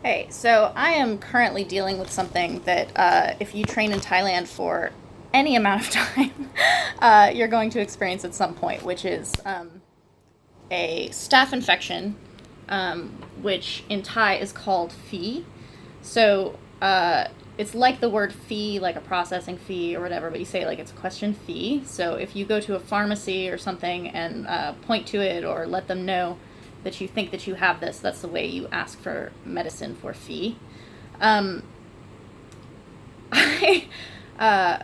Hey, so I am currently dealing with something that if you train in Thailand for any amount of time, you're going to experience at some point, which is a staph infection, which in Thai is called phi. So it's like the word fee, like a processing fee or whatever, but you say it like it's a question fee. So if you go to a pharmacy or something and point to it or let them know that you think that you have this, that's the way you ask for medicine for fee. Um, I uh,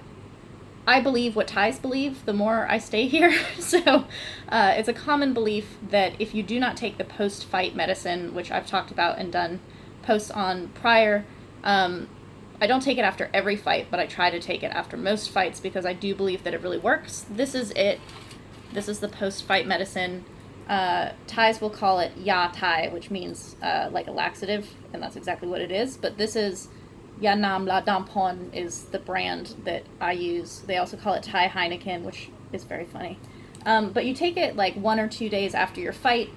I believe what Thais believe the more I stay here. So it's a common belief that if you do not take the post fight medicine, which I've talked about and done posts on prior, I don't take it after every fight, but I try to take it after most fights because I do believe that it really works. This is it. This is the post fight medicine. Thais will call it Ya Thai, which means like a laxative, and that's exactly what it is. But this is Yanam La Dampon is the brand that I use. They also call it Thai Heineken, which is very funny. But you take it like 1 or 2 days after your fight.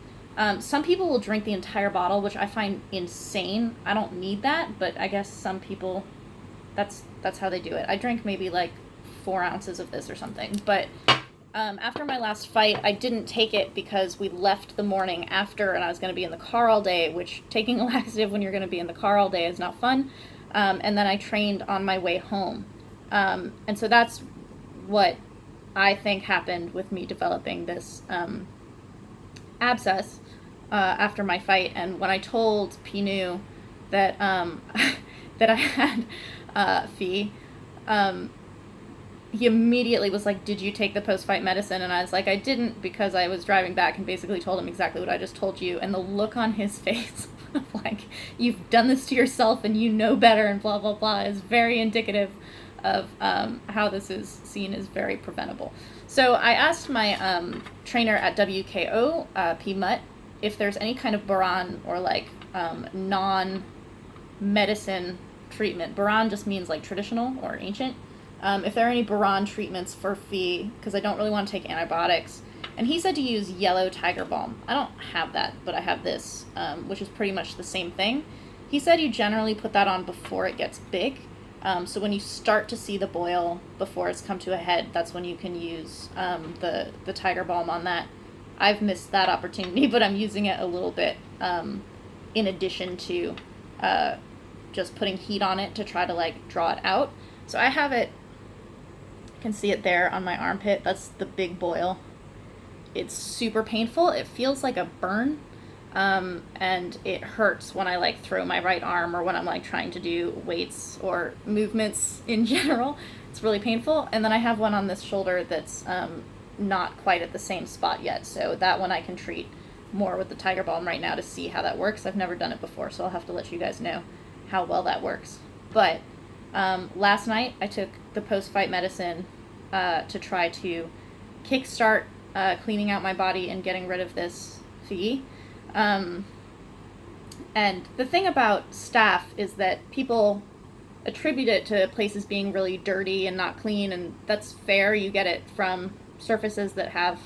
Some people will drink the entire bottle, which I find insane. I don't need that, but I guess some people, that's how they do it. I drank maybe like 4 ounces of this or something. But after my last fight, I didn't take it because we left the morning after, and I was going to be in the car all day. Which taking a laxative when you're going to be in the car all day is not fun. And then I trained on my way home. And so that's what I think happened with me developing this abscess after my fight. And when I told Pinu that that I had Fee, um, he immediately was like, "Did you take the post-fight medicine?" And I was like, "I didn't," because I was driving back and basically told him exactly what I just told you. And the look on his face, like, "You've done this to yourself and you know better," and blah blah blah, is very indicative of how this is seen as very preventable. So I asked my trainer at WKO, P Mutt, if there's any kind of Baran or like non medicine treatment. Baran just means like traditional or ancient. If there are any Baran treatments for Phi, because I don't really want to take antibiotics. And he said to use yellow tiger balm. I don't have that, but I have this, which is pretty much the same thing. He said you generally put that on before it gets big. So when you start to see the boil before it's come to a head, that's when you can use the tiger balm on that. I've missed that opportunity, but I'm using it a little bit in addition to just putting heat on it to try to like draw it out. So I have it, you can see it there on my armpit. That's the big boil. It's super painful. It feels like a burn. And it hurts when I like throw my right arm or when I'm like trying to do weights or movements in general. It's really painful. And then I have one on this shoulder that's not quite at the same spot yet. So that one I can treat more with the Tiger Balm right now to see how that works. I've never done it before, so I'll have to let you guys know how well that works. But last night I took the post-fight medicine to try to kickstart cleaning out my body and getting rid of this fee. And the thing about staph is that people attribute it to places being really dirty and not clean, and that's fair. You get it from surfaces that have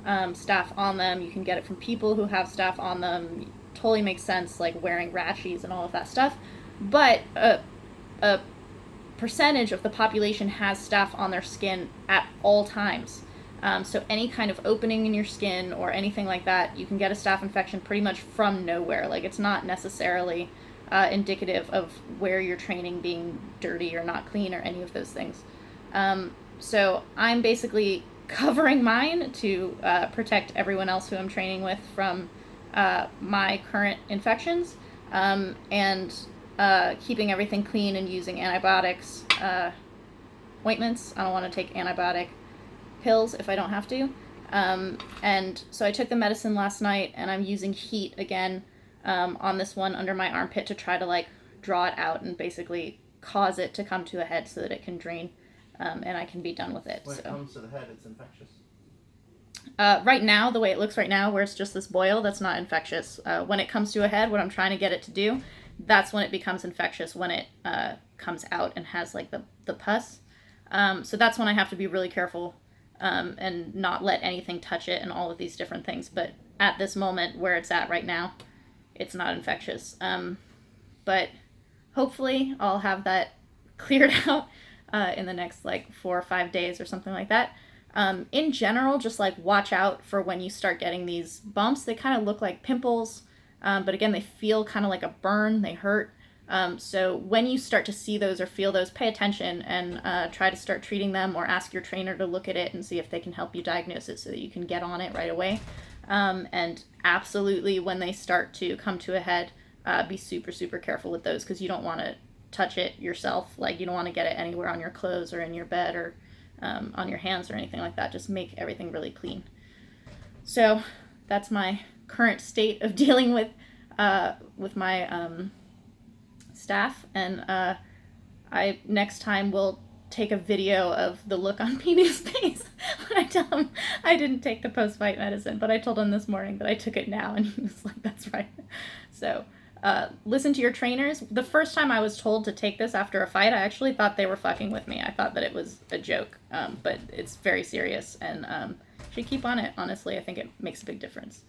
staph on them. You can get it from people who have staph on them. It totally makes sense, like wearing rashies and all of that stuff. But a percentage of the population has staph on their skin at all times. So any kind of opening in your skin or anything like that, you can get a staph infection pretty much from nowhere. Like, it's not necessarily indicative of where you're training being dirty or not clean or any of those things. So I'm basically covering mine to protect everyone else who I'm training with from my current infections, and keeping everything clean and using antibiotics, ointments. I don't want to take antibiotic pills if I don't have to. And so I took the medicine last night, and I'm using heat again on this one under my armpit to try to like draw it out and basically cause it to come to a head so that it can drain, and I can be done with it. When it comes to the head, it's infectious. Right now, the way it looks right now, where it's just this boil, that's not infectious. When it comes to a head, what I'm trying to get it to do, that's when it becomes infectious, when it comes out and has like the pus. So that's when I have to be really careful and not let anything touch it and all of these different things. But at this moment where it's at right now, it's not infectious. But hopefully I'll have that cleared out in the next like 4 or 5 days or something like that. In general, just like watch out for when you start getting these bumps. They kind of look like pimples, but again, they feel kind of like a burn. They hurt. So when you start to see those or feel those, pay attention and try to start treating them, or ask your trainer to look at it and see if they can help you diagnose it so that you can get on it right away. And absolutely, when they start to come to a head, be super, super careful with those, because you don't want to touch it yourself. Like, you don't want to get it anywhere on your clothes or in your bed or on your hands or anything like that. Just make everything really clean. So that's my current state of dealing with my staph, and I next time will take a video of the look on Pinu's face when I tell him I didn't take the post-fight medicine, but I told him this morning that I took it now, and he was like, that's right. So listen to your trainers. The first time I was told to take this after a fight, I actually thought they were fucking with me. I thought that it was a joke, but it's very serious, and should keep on it, honestly. I think it makes a big difference.